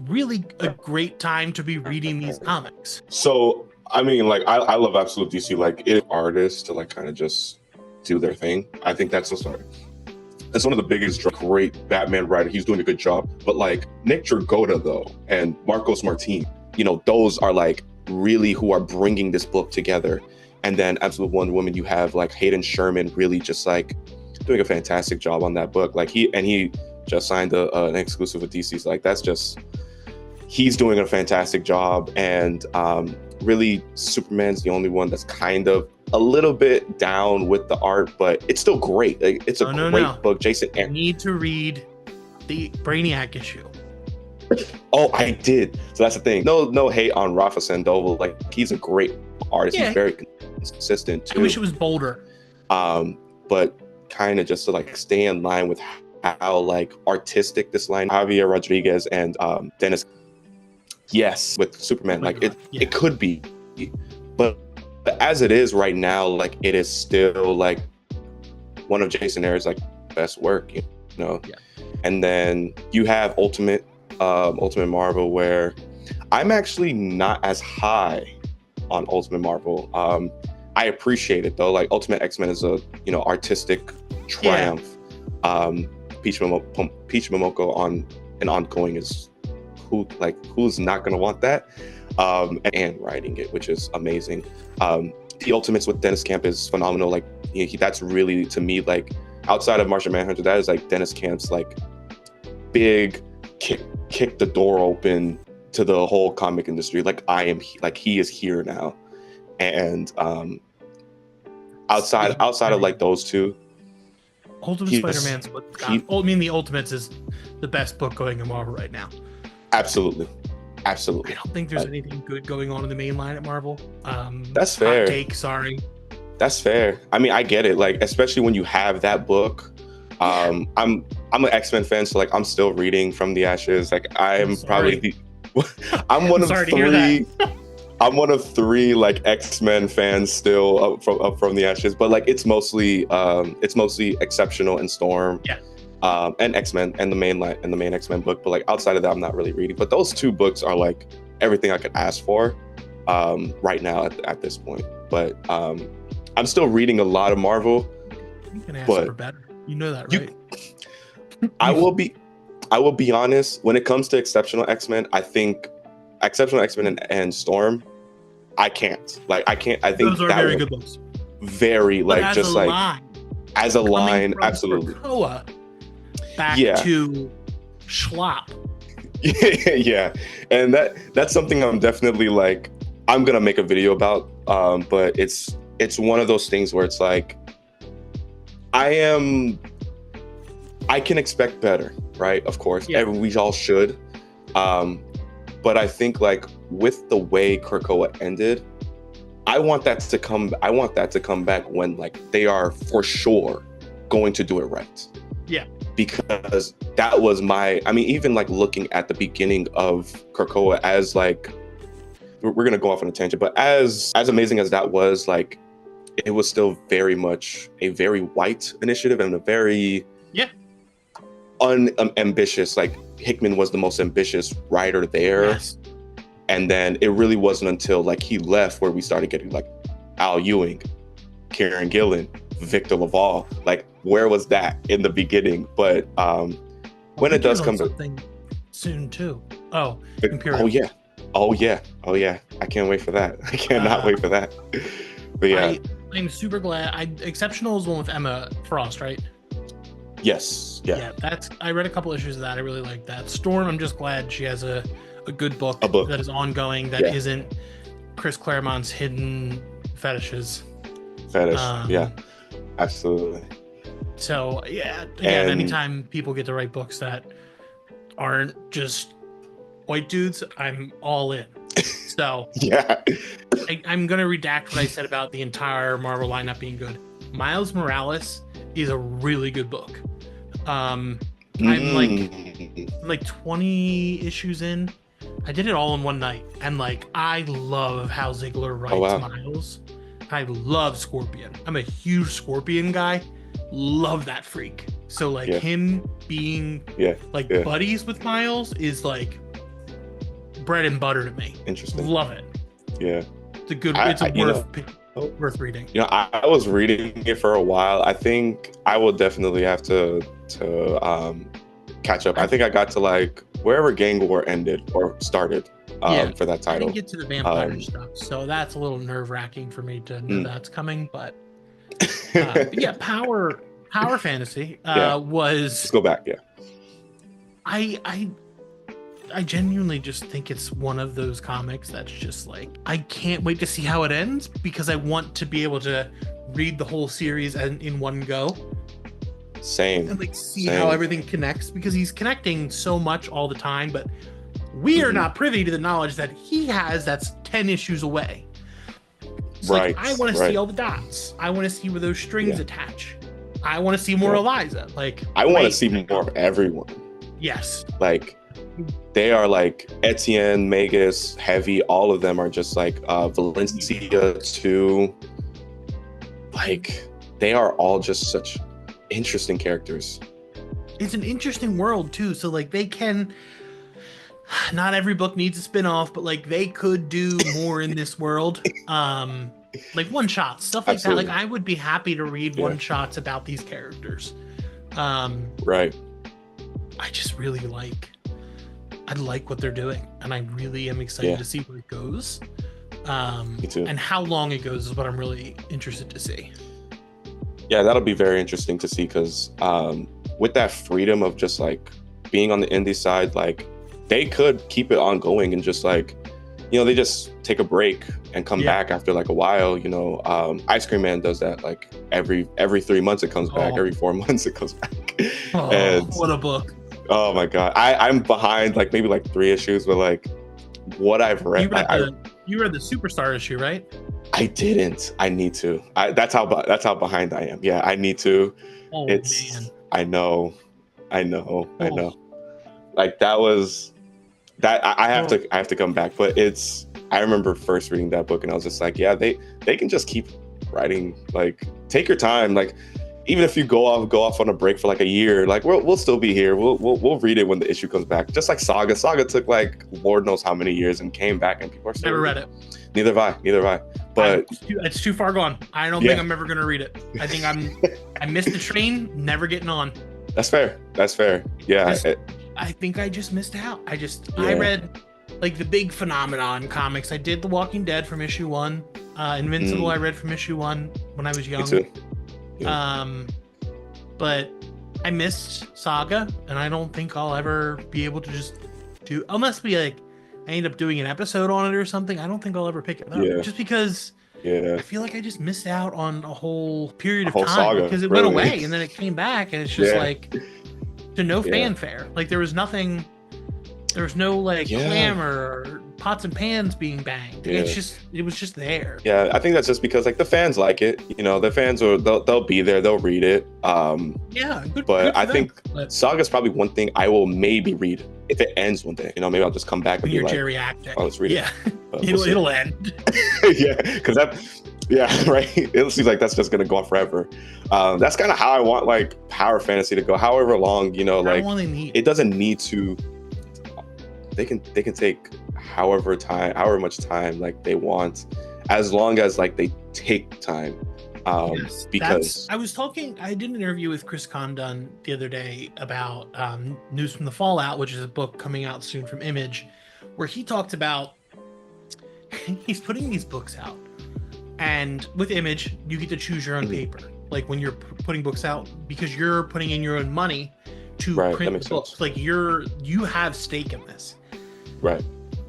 really a great time to be reading these comics. So I mean, like I love Absolute DC. Like, it artists to like kind of just do their thing. I think that's one of the biggest great Batman writer. He's doing a good job. But like Nick Dragotta though, and Marcos Martin, you know, those are like really who are bringing this book together. And then Absolute Wonder Woman, you have like Hayden Sherman really just like doing a fantastic job on that book. Like he just signed an exclusive with DC. So like he's doing a fantastic job. And really Superman's the only one that's kind of a little bit down with the art, but it's still great. Like, it's a great book. Jason I need to read the Brainiac issue. Oh, I did. So that's the thing. No hate on Rafa Sandoval. Like, he's a great artist. Yeah. He's very consistent too. I wish it was bolder. But kind of just to like stay in line with how like artistic this line. Javier Rodriguez and Dennis. Yes, with Superman. Like it could be, but as it is right now, like it is still like one of Jason Aaron's like best work, you know. Yeah. And then you have Ultimate Marvel, where I'm actually not as high on Ultimate Marvel. I appreciate it though. Like Ultimate X-Men is a artistic triumph. Yeah. Peach Momoko on an ongoing is who's not gonna want that? And writing it, which is amazing. The Ultimates with Dennis Camp is phenomenal. Like that's really, to me, like outside of Martian Manhunter, that is like Dennis Camp's like big kick the door open to the whole comic industry. Like he is here now. And outside of like those two, Ultimate Spider-Man's the Ultimates is the best book going in Marvel right now. Absolutely. I don't think there's anything good going on in the main line at Marvel. That's fair. Hot take, sorry. That's fair. I mean, I get it. Like, especially when you have that book. I'm an X-Men fan, so like I'm still reading From the Ashes. Like I'm probably I'm one of three. I'm one of three like X-Men fans still up from the Ashes, but like it's mostly Exceptional and Storm. Yeah. And X-Men and the main X-Men book, but like outside of that, I'm not really reading. But those two books are like everything I could ask for right now at this point. But I'm still reading a lot of Marvel. You can ask for better. You know that, right? I will be honest. When it comes to Exceptional X-Men, I think Exceptional X-Men and Storm, I can't. I think those are very good books. Very like just like line, as a line, absolutely. Krakoa back to Schlop. Yeah, and that's something I'm definitely like I'm gonna make a video about. But it's one of those things where it's like I can expect better, right? Of course, we all should. But I think like with the way Krakoa ended, I want that to come back when like they are for sure going to do it right. Yeah. Because that was even like looking at the beginning of Krakoa as like, we're gonna go off on a tangent, but as amazing as that was, like it was still very much a very white initiative and a very unambitious. Like Hickman was the most ambitious writer there. Yes. And then it really wasn't until like he left where we started getting like Al Ewing, Kieran Gillen, Victor Laval. Like where was that in the beginning? But when it does come to something soon too. Oh, Imperial. Oh yeah. I can't wait for that. I cannot wait for that. But yeah, I'm super glad. Exceptional is the one with Emma Frost, right? Yes. Yeah. I read a couple issues of that. I really like that. Storm, I'm just glad she has a good book that is ongoing, that isn't Chris Claremont's hidden fetishes. Yeah, absolutely. So again, anytime people get to write books that aren't just white dudes, I'm all in. So yeah, I'm gonna redact what I said about the entire Marvel lineup being good. Miles Morales is a really good book. I'm like 20 issues in. I did it all in one night, and like I love how Ziegler writes Miles. I love Scorpion. I'm a huge Scorpion guy. Love that freak. So like him being buddies with Miles is like bread and butter to me. Interesting. Love it. Yeah. It's worth reading. You know, I was reading it for a while. I think I will definitely have to catch up. I think I got to like wherever Gang War ended or started for that title. I didn't get to the vampire stuff, so that's a little nerve-wracking for me to know that's coming. But Power Fantasy was. Let's go back. Yeah. I genuinely just think it's one of those comics that's just like, I can't wait to see how it ends, because I want to be able to read the whole series in one go. Same. And like see how everything connects, because he's connecting so much all the time, but we are not privy to the knowledge that he has that's 10 issues away. So like, I want to see all the dots. I want to see where those strings attach. I want to see more Eliza. Like I want to see more of everyone. Yes. Like they are like Etienne, Magus, Heavy, all of them are just like Valencia too. Like they are all just such interesting characters. It's an interesting world too. So like they can, not every book needs a spin-off, but like they could do more in this world. Like one shots, stuff like that. Like I would be happy to read one shots about these characters. Right. I just really I like what they're doing, and I really am excited to see where it goes. Me too. And how long it goes is what I'm really interested to see. Yeah, that'll be very interesting to see, because with that freedom of just like being on the indie side, like they could keep it ongoing and just like, you know, they just take a break and come back after like a while. You know, Ice Cream Man does that like every 3 months it comes back, every 4 months it comes back. And what a book. Oh my god, I'm behind like maybe like 3 issues, but like what I've read, you read the Superstar issue, right? I didn't. I need to. That's how behind I am. Yeah, I need to. Man. I know. Like that was that. I have to come back, but I remember first reading that book and I was just like, yeah, they can just keep writing. Like take your time. Like even if you go off on a break for like a year, like we'll still be here. We'll read it when the issue comes back. Just like Saga. Saga took like Lord knows how many years and came back, and people are still never read it. Neither have I. But it's too far gone. I don't think I'm ever gonna read it. I think I missed the train, never getting on. That's fair. Yeah. I think I just missed out. I read like the big phenomenon comics. I did The Walking Dead from issue 1. Invincible I read from issue 1 when I was young. Me too. Yeah. But I missed Saga, and I don't think I'll ever be able to just do, unless we like I end up doing an episode on it or something. I don't think I'll ever pick it up, just because I feel like I just missed out on a whole period of time saga, because it went away and then it came back, and it's just like to no fanfare. Like there was no like clamor or pots and pans being banged. Yeah. It was just there. Yeah, I think that's just because like the fans like it. You know, the fans they'll be there, they'll read it. Yeah, but good I for think them. Saga's probably one thing I will maybe read if it ends one day. You know, maybe I'll just come back and When be you're like, geriatric. oh, let's read Yeah. it. It'll end. Yeah, because right. It seems like that's just gonna go on forever. That's kind of how I want like power fantasy to go. However long, you know, like it doesn't need to. They can take however much time like they want, as long as like they take time. Yes, because I did an interview with Chris Condon the other day about News from the Fallout, which is a book coming out soon from Image, where he talked about he's putting these books out, and with Image you get to choose your own paper, like when you're putting books out, because you're putting in your own money to print the books. Like you have stake in this. Right.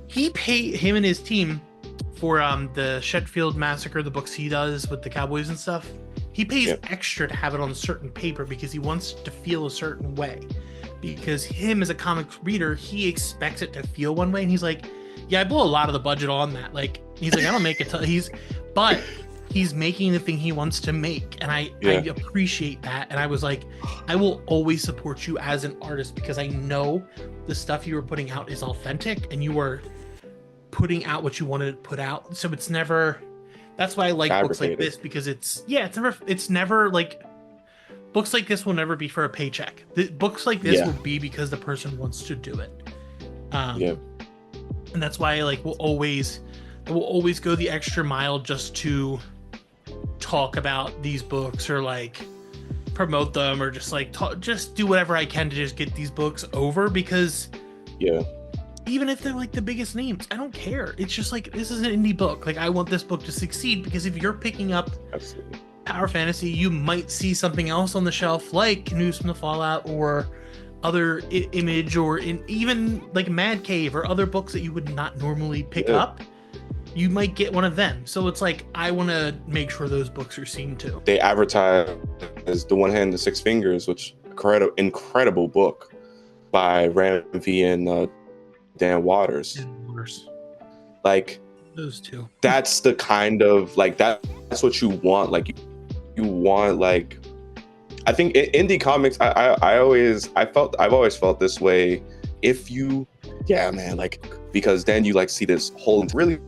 He paid him and his team for the Sheffield Massacre, the books he does with the Cowboys and stuff. He pays extra to have it on certain paper because he wants to feel a certain way. Because him as a comics reader, he expects it to feel one way, and he's like, yeah, I blow a lot of the budget on that. Like, he's like, I don't make it. But he's making the thing he wants to make, and I appreciate that. And I was like, I will always support you as an artist, because I know the stuff you were putting out is authentic, and you were putting out what you wanted to put out. So it's never. That's why I like books like this, because it's never like books like this will never be for a paycheck. Books like this will be because the person wants to do it. And that's why I will always go the extra mile just to talk about these books, or like promote them, or just just do whatever I can to just get these books over, because even if they're like the biggest names, I don't care. It's just like, this is an indie book. Like, I want this book to succeed, because if you're picking up power fantasy, you might see something else on the shelf like News from the Fallout, or other Image, or even like Mad Cave, or other books that you would not normally pick up. You might get one of them. So it's like, I want to make sure those books are seen too. They advertise as The One Hand, The Six Fingers, which incredible book by Ram V and Dan Waters. Like, those two. That's the kind of like that's what you want. Like you want, like, I think indie comics, I've always felt this way. If you like, because then you like see this whole, really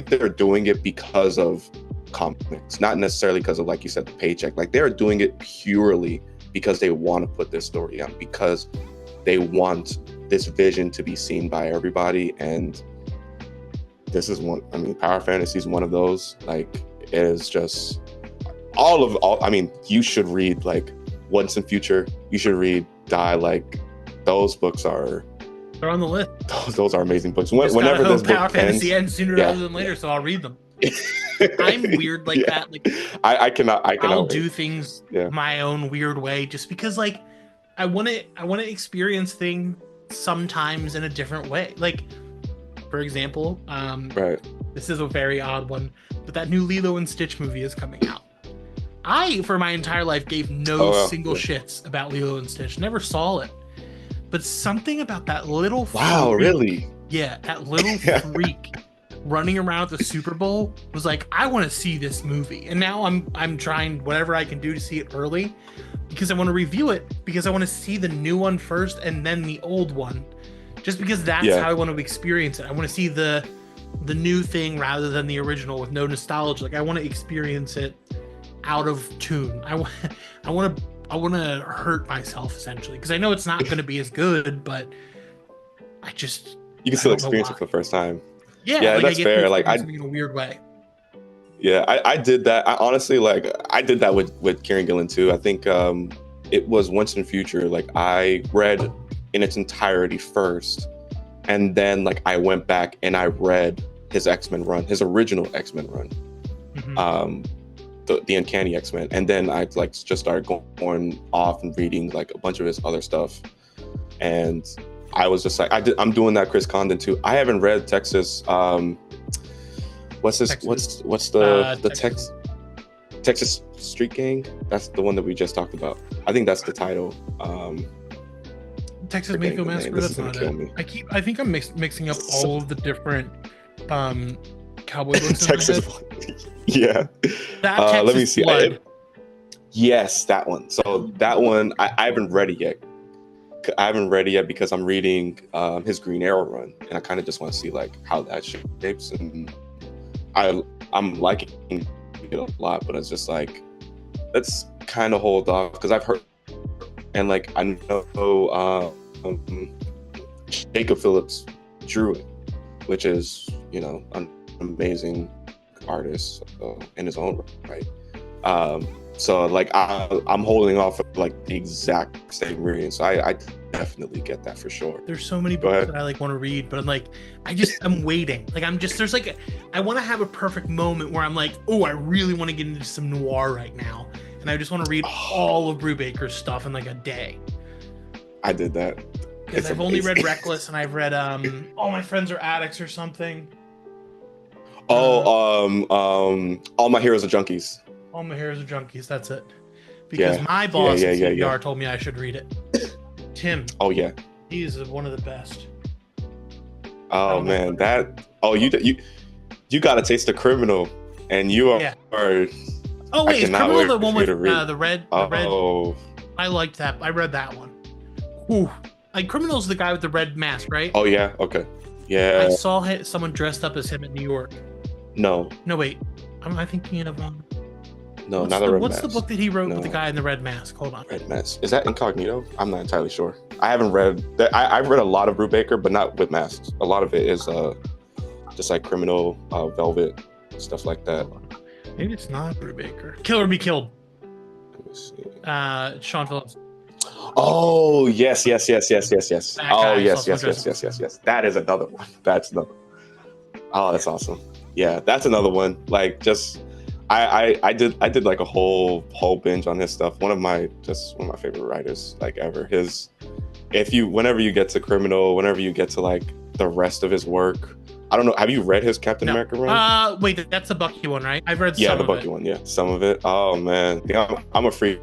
they're doing it because of comics, not necessarily because of, like you said, the paycheck. Like, they're doing it purely because they want to put this story on, because they want this vision to be seen by everybody. And this is one, I mean, power fantasy is one of those. Like, it is just I mean, you should read like Once and Future, you should read Die. Like, those books are, they're on the list. Those are amazing books. Whenever this book power fantasy ends sooner rather than later, so I'll read them. I'm weird like that. Like, I cannot I'll wait. do things my own weird way, just because like I want to experience things sometimes in a different way. Like, for example, this is a very odd one, but that new Lilo and Stitch movie is coming out. I, for my entire life, gave no single shits about Lilo and Stitch. Never saw it. But something about that little freak, that little freak running around at the Super Bowl was like, I want to see this movie. And now I'm trying whatever I can do to see it early, because I want to review it, because I want to see the new one first and then the old one, just because that's how I want to experience it. I want to see the new thing rather than the original, with no nostalgia. Like, I want to experience it out of tune. I want to hurt myself, essentially, because I know it's not going to be as good, but you can still experience it for the first time. Yeah, like, that's fair. Like, in a weird way. Yeah, I did that. I honestly, like, I did that with Kieran Gillen too. I think it was Once and Future. Like, I read in its entirety first, and then like I went back and I read his X-Men run, his original X-Men run. The Uncanny X-Men, and then I like just started going off and reading like a bunch of his other stuff, and I was just like, I'm doing that Chris Condon too. I haven't read Texas. What's the Texas Street Gang? That's the one that we just talked about. I think that's the title. Texas Mayfield Massacre. That's not it. I think I'm mixing up all of the different cowboy books in my Texas. head. Yeah. That Texas Let me see. Blood. Yes, that one. So that one, I haven't read it yet. I haven't read it yet because I'm reading his Green Arrow run, and I kind of just want to see like how that shapes. And I'm liking it a lot, but it's just like, let's kind of hold off because I've heard, and like I know Jacob Phillips drew it, which is, you know, an amazing artist in his own right. So like I'm holding off of like the exact same reading. So I definitely get that for sure. There's so many books that I like want to read, but I'm like, I'm waiting. Like there's like, I want to have a perfect moment where I'm like, oh, I really want to get into some noir right now. And I just want to read all of Brubaker's stuff in like a day. I did that. Because I've only read Reckless and I've read All My Friends Are Addicts or something. All My Heroes Are Junkies. All My Heroes Are Junkies, that's it. Because my boss at CPR told me I should read it. Tim. Oh yeah. He is one of the best. Oh man, you got to taste the Criminal, and you are. Oh wait, is Criminal the one with the red? Oh. I liked that. I read that one. Ooh, like Criminal's the guy with the red mask, right? Oh yeah. Okay. Yeah. I saw someone dressed up as him in New York. No, wait. Am I thinking of No, not the red mask. What's the book that he wrote with the guy in the red mask? Hold on. Red mask. Is that Incognito? I'm not entirely sure. I haven't read that. I've read a lot of Brubaker, but not with masks. A lot of it is just like Criminal, Velvet, stuff like that. Maybe it's not Brubaker. Kill or Be Killed. Let me see. Sean Phillips. Oh yes. Oh yes. That is another one. That's another. Oh, that's awesome. Yeah, that's another one. Like just. I did like a whole binge on his stuff. One of my favorite writers like ever. Whenever you get to Criminal, whenever you get to like the rest of his work, I don't know. Have you read his Captain America run? Wait, that's the Bucky one, right? I've read some of it. Yeah, the Bucky one. Yeah, some of it. Oh man, yeah, I'm a freak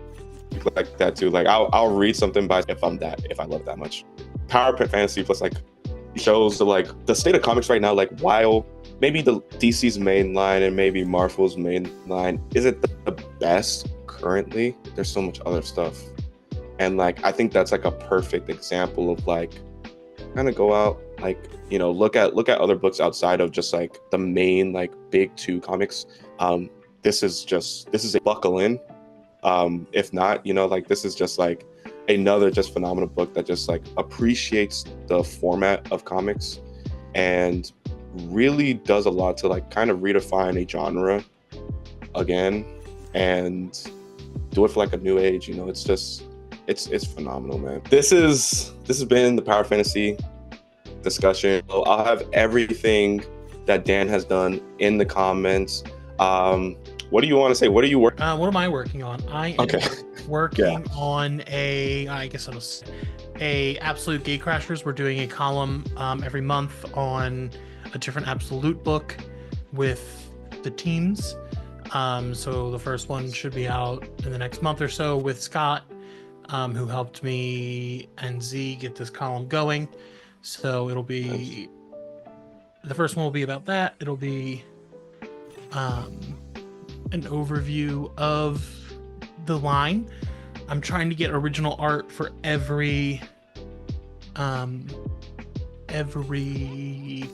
like that too. Like I'll read something if I love that much. Power fantasy plus like shows the state of comics right now. Like while maybe the DC's main line and maybe Marvel's main line isn't the best currently. There's so much other stuff, and like I think that's like a perfect example of like kind of go out, like, you know, look at other books outside of just like the main like big two comics. This is a buckle in. If not, you know, like this is just like another just phenomenal book that just like appreciates the format of comics and really does a lot to like kind of redefine a genre again and do it for like a new age. You know, it's phenomenal, man. This has been the Power Fantasy discussion. I'll have everything that Dan has done in the comments. What do you want to say? What are you working? What am I working on? I am working on a Absolute Gatecrashers. We're doing a column every month on a different Absolute book with the teams. So the first one should be out in the next month or so with Scott, who helped me and Z get this column going. So it'll be the first one will be about that. It'll be an overview of the line. I'm trying to get original art for every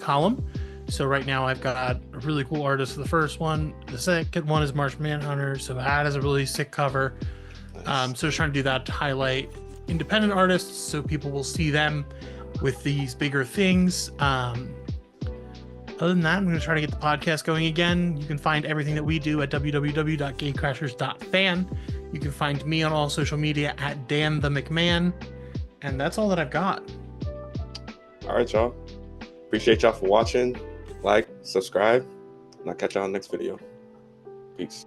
column. So right now I've got a really cool artist for the first one. The second one is Martian Manhunter, so that has a really sick cover. Nice. So just trying to do that to highlight independent artists so people will see them with these bigger things. Other than that, I'm going to try to get the podcast going again. You can find everything that we do at www.gatecrashers.fan. You can find me on all social media at Dan the McMahon. And that's all that I've got. All right, y'all. Appreciate y'all for watching. Like, subscribe, and I'll catch y'all in the next video. Peace.